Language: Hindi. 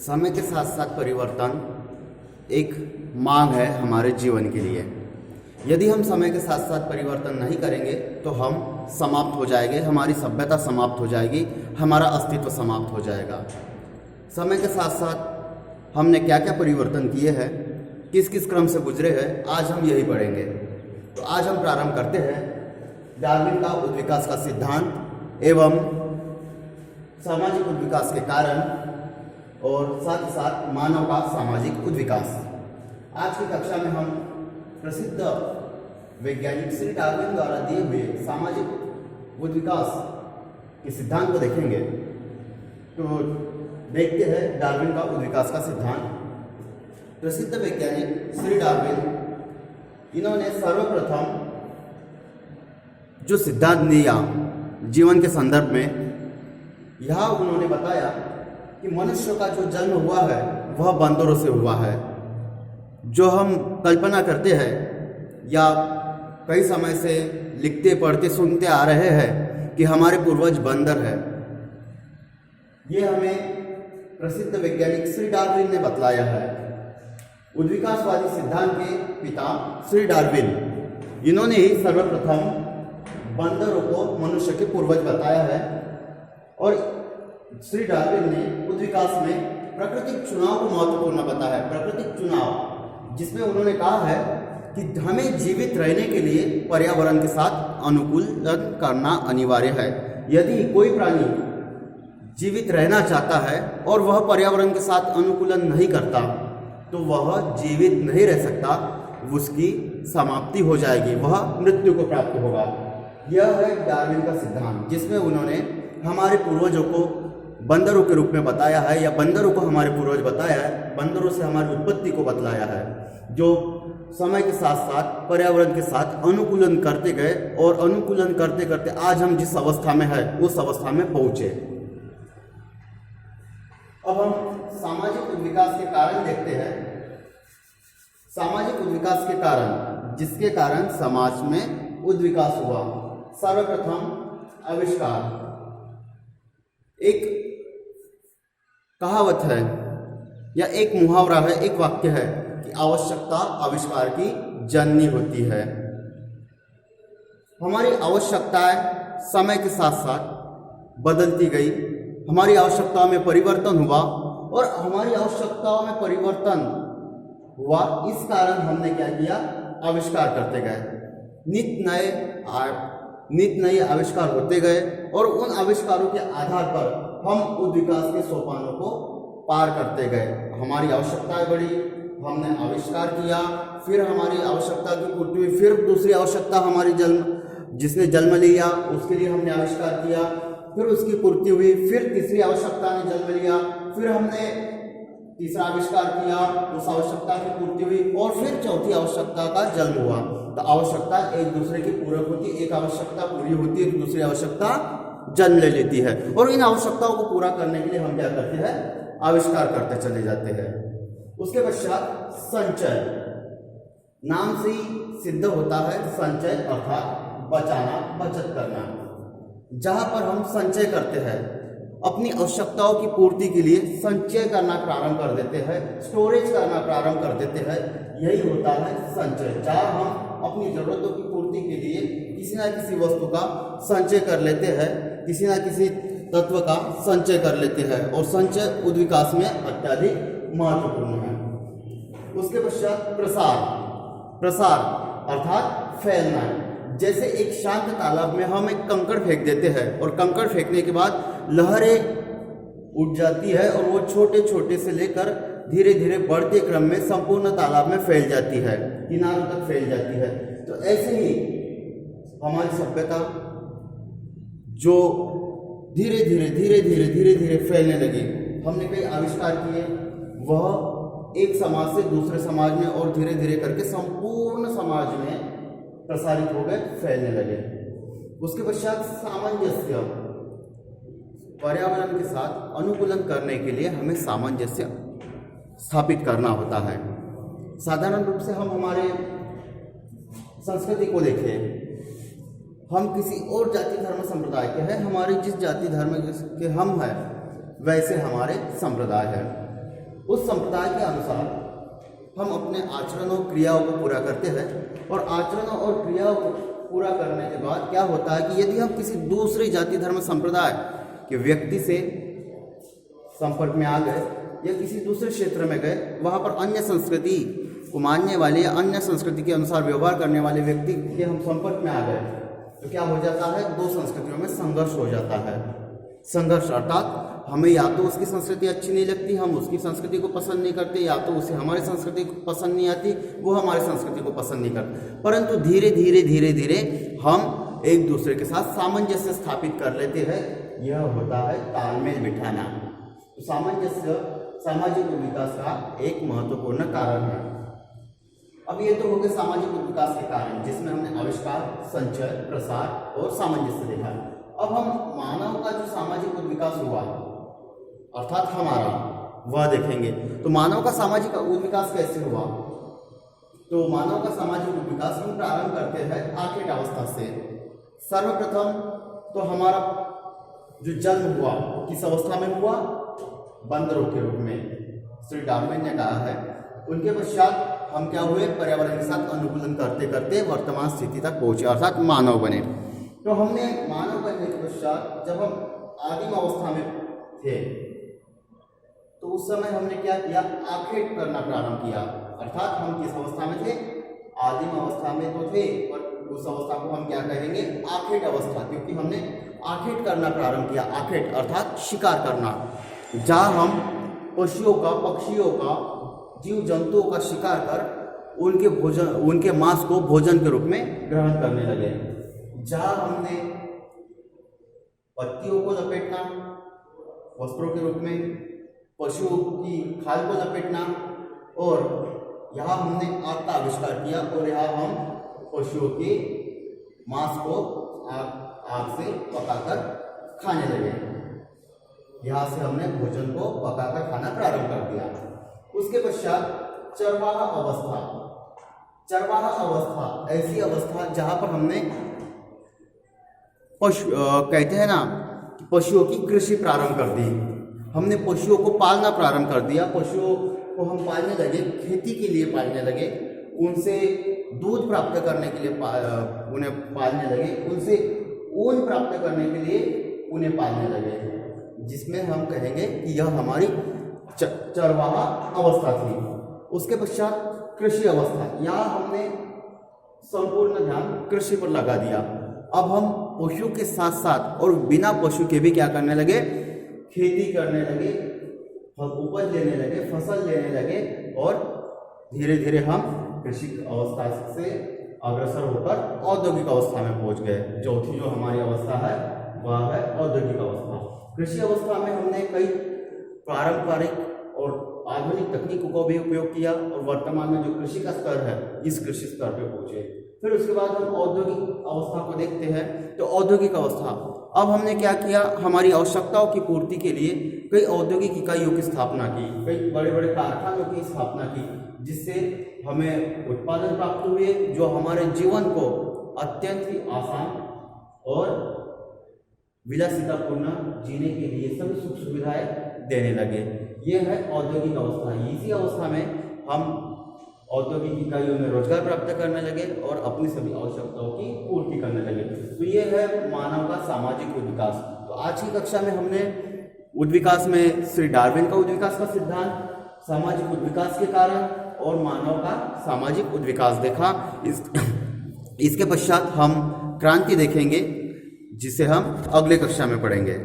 समय के साथ साथ परिवर्तन एक मांग है हमारे जीवन के लिए। यदि हम समय के साथ साथ परिवर्तन नहीं करेंगे तो हम समाप्त हो जाएंगे, हमारी सभ्यता समाप्त हो जाएगी, हमारा अस्तित्व समाप्त हो जाएगा। समय के साथ साथ हमने क्या क्या परिवर्तन किए हैं, किस किस क्रम से गुजरे हैं, आज हम यही पढ़ेंगे। तो आज हम प्रारंभ करते हैं डार्विन का उद्विकास का सिद्धांत एवं सामाजिक उद्विकास के कारण और साथ ही साथ मानव का सामाजिक उद्विकास। आज की कक्षा में हम प्रसिद्ध वैज्ञानिक श्री डार्विन द्वारा दिए हुए सामाजिक उद्विकास के सिद्धांत को देखेंगे। तो देखते हैं डार्विन का उद्विकास का सिद्धांत। प्रसिद्ध वैज्ञानिक श्री डार्विन, इन्होंने सर्वप्रथम जो सिद्धांत दिया जीवन के संदर्भ में, यह उन्होंने बताया कि मनुष्य का जो जन्म हुआ है वह बंदरों से हुआ है। जो हम कल्पना करते हैं या कई समय से लिखते पढ़ते सुनते आ रहे हैं कि हमारे पूर्वज बंदर है, ये हमें प्रसिद्ध वैज्ञानिक श्री डार्विन ने बतलाया है। उद्विकासवादी सिद्धांत के पिता श्री डार्विन, इन्होंने ही सर्वप्रथम बंदरों को मनुष्य के पूर्वज बताया है। और श्री डार्विन ने उद्विकास में प्राकृतिक चुनाव को महत्वपूर्ण बताया है। प्राकृतिक चुनाव, जिसमें उन्होंने कहा है कि हमें जीवित रहने के लिए पर्यावरण के साथ अनुकूलन करना अनिवार्य है। यदि कोई प्राणी जीवित रहना चाहता है और वह पर्यावरण के साथ अनुकूलन नहीं करता तो वह जीवित नहीं रह सकता, उसकी समाप्ति हो जाएगी, वह मृत्यु को प्राप्त होगा। यह है डार्विन का सिद्धांत, जिसमें उन्होंने हमारे पूर्वजों को बंदरों के रूप में बताया है, या बंदरों को हमारे पूर्वज बताया है, बंदरों से हमारी उत्पत्ति को बतलाया है, जो समय के साथ साथ पर्यावरण के साथ अनुकूलन करते गए और अनुकूलन करते करते आज हम जिस अवस्था में है उस अवस्था में पहुंचे। अब हम सामाजिक उद्विकास के कारण देखते हैं। सामाजिक उद्विकास के कारण, जिसके कारण समाज में उद्विकास हुआ। सर्वप्रथम आविष्कार। एक कहावत है या एक मुहावरा है, एक वाक्य है कि आवश्यकता आविष्कार की जननी होती है। हमारी आवश्यकताएं समय के साथ साथ बदलती गई, हमारी आवश्यकताओं में परिवर्तन हुआ और हमारी आवश्यकताओं में परिवर्तन हुआ, इस कारण हमने क्या किया, आविष्कार करते गए। नित नए आविष्कार होते गए और उन आविष्कारों के आधार पर हम उद्विकास के सोपानों को पार करते गए। हमारी आवश्यकताएं बढ़ी, हमने आविष्कार किया, फिर हमारी आवश्यकता की पूर्ति हुई, फिर दूसरी आवश्यकता हमारी जिसने जन्म लिया उसके लिए हमने आविष्कार किया, फिर उसकी पूर्ति हुई, फिर तीसरी आवश्यकता ने जन्म लिया, फिर हमने तीसरा आविष्कार किया, उस आवश्यकता की पूर्ति हुई और फिर चौथी आवश्यकता का जन्म हुआ। तो आवश्यकता एक दूसरे की पूरक होती है, एक आवश्यकता पूरी होती है, दूसरी आवश्यकता जन्म ले लेती है और इन आवश्यकताओं को पूरा करने के लिए हम क्या करते हैं, आविष्कार करते चले जाते हैं। उसके पश्चात संचय। नाम से ही सिद्ध होता है संचय, अर्थात बचाना, बचत करना। जहां पर हम संचय करते हैं, अपनी आवश्यकताओं की पूर्ति के लिए संचय करना प्रारंभ कर देते हैं, स्टोरेज करना प्रारंभ कर देते हैं, यही होता है संचय। जहां हम अपनी जरूरतों की पूर्ति के लिए किसी ना किसी वस्तु का संचय कर लेते हैं, किसी ना किसी तत्व का संचय कर लेते हैं और संचय उद्विकास में अत्यधिक महत्वपूर्ण है। उसके पश्चात प्रसार अर्थात फैलना। जैसे एक शांत तालाब में हम एक कंकड़ फेंक देते हैं और कंकड़ फेंकने के बाद लहरें उठ जाती है और वो छोटे छोटे से लेकर धीरे धीरे बढ़ते क्रम में संपूर्ण तालाब में फैल जाती है, किनारों तक फैल जाती है। तो ऐसे ही हमारी सभ्यता जो धीरे धीरे फैलने लगी, हमने कई आविष्कार किए, वह एक समाज से दूसरे समाज में और धीरे धीरे करके संपूर्ण समाज में प्रसारित हो गए, फैलने लगे। उसके पश्चात सामंजस्य। पर्यावरण के साथ अनुकूलन करने के लिए हमें सामंजस्य स्थापित करना होता है। साधारण रूप से हम हमारे संस्कृति को देखें, हम किसी और जाति धर्म संप्रदाय के हैं, हमारे जिस जाति धर्म के हम हैं वैसे हमारे संप्रदाय है। उस संप्रदाय के अनुसार हम अपने आचरण और क्रियाओं को पूरा करते हैं, और आचरण और क्रियाओं को पूरा करने के बाद क्या होता है कि यदि हम किसी दूसरे जाति धर्म संप्रदाय के व्यक्ति से संपर्क में आ गए या किसी दूसरे क्षेत्र में गए, वहाँ पर अन्य संस्कृति को मानने वाले या अन्य संस्कृति के अनुसार व्यवहार करने वाले व्यक्ति के हम संपर्क में आ गए, तो क्या हो जाता है, दो संस्कृतियों में संघर्ष हो जाता है। संघर्ष अर्थात हमें या तो उसकी संस्कृति अच्छी नहीं लगती, हम उसकी संस्कृति को पसंद नहीं करते, या तो उसे हमारी संस्कृति को पसंद नहीं आती, वो हमारी संस्कृति को पसंद नहीं करते। परंतु धीरे धीरे धीरे धीरे हम एक दूसरे के साथ सामंजस्य स्थापित कर लेते हैं। यह होता है तालमेल बिठाना। तो सामंजस्य सामाजिक विकास का एक महत्वपूर्ण कारण है। अब ये तो हो गए सामाजिक विकास के कारण, जिसमें हमने आविष्कार, संचय, प्रसार और सामंजस्य देखा। अब हम मानव का जो सामाजिक विकास हुआ अर्थात हमारा, वह देखेंगे। तो मानव का सामाजिक विकास कैसे हुआ? तो मानव का सामाजिक विकास हम प्रारंभ करते हैं आखेट अवस्था से। सर्वप्रथम तो हमारा जो जन्म हुआ किस अवस्था में हुआ? बंदरों के रूप में, श्री डार्विन ने कहा है। उनके पश्चात हम क्या हुए? पर्यावरण के साथ अनुकूलन करते करते वर्तमान स्थिति तक पहुंचे, अर्थात मानव बने। तो हमने मानव बनने के पश्चात जब हम आदिम अवस्था में थे, तो उस समय हमने क्या किया? आखेट करना प्रारंभ किया। अर्थात हम किस अवस्था में थे? आदिम अवस्था में तो थे, पर उस अवस्था को हम क्या कहेंगे? आखेट अवस्था, क्योंकि हमने आखेट करना प्रारंभ किया। आखेट अर्थात शिकार करना, जहाँ हम पशुओं का, पक्षियों का, जीव जंतुओं का शिकार कर उनके भोजन, उनके मांस को भोजन के रूप में ग्रहण करने लगे। जहाँ हमने पत्तियों को लपेटना वस्त्रों के रूप में, पशुओं की खाल को लपेटना, और यहाँ हमने आग का आविष्कार किया, और यहाँ हम पशुओं के मांस को आग से पकाकर खाने लगे। यहाँ से हमने भोजन को पकाकर खाना प्रारंभ कर दिया। उसके पश्चात चरवाहा अवस्था। चरवाहा अवस्था ऐसी अवस्था जहाँ पर हमने कहते हैं ना कि पशुओं की कृषि प्रारंभ कर दी। हमने पशुओं को पालना प्रारंभ कर दिया। पशुओं को हम पालने लगे, खेती के लिए पालने लगे, उनसे दूध प्राप्त करने के लिए उन्हें पालने लगे, उनसे ऊन प्राप्त करने के लिए उन्हें पालने लगे, जिसमें हम कहेंगे कि यह हमारी चरवाहा अवस्था थी। उसके पश्चात कृषि अवस्था। यहाँ हमने संपूर्ण ध्यान कृषि पर लगा दिया। अब हम पशु के साथ साथ और बिना पशु के भी क्या करने लगे? खेती करने लगे, उपज लेने लगे, फसल लेने लगे, और धीरे धीरे हम कृषि अवस्था से अग्रसर होकर औद्योगिक अवस्था में पहुंच गए। चौथी जो हमारी अवस्था है वह है औद्योगिक अवस्था। कृषि अवस्था में हमने कई पारंपरिक और आधुनिक तकनीकों का भी उपयोग किया, और वर्तमान में जो कृषि का स्तर है इस कृषि स्तर पे पहुंचे। फिर उसके बाद हम औद्योगिक अवस्था को देखते हैं। तो औद्योगिक अवस्था, अब हमने क्या किया? हमारी आवश्यकताओं की पूर्ति के लिए कई औद्योगिक इकाइयों की स्थापना की, कई बड़े बड़े कारखानों की स्थापना की, जिससे हमें उत्पादन प्राप्त हुए जो हमारे जीवन को अत्यंत ही आसान और विलासितापूर्ण जीने के लिए सभी सुख सुविधाएं देने लगे। ये है औद्योगिक अवस्था। इसी अवस्था में हम औद्योगिक इकाइयों में रोजगार प्राप्त करने लगे और अपनी सभी आवश्यकताओं की पूर्ति करने लगे। तो ये है मानव का सामाजिक उद्विकास। तो आज की कक्षा में हमने उद्विकास में श्री डार्विन का उद्विकास का सिद्धांत, सामाजिक उद्विकास के कारण और मानव का सामाजिक उद्विकास देखा। इसके पश्चात हम क्रांति देखेंगे, जिसे हम अगले कक्षा में पढ़ेंगे।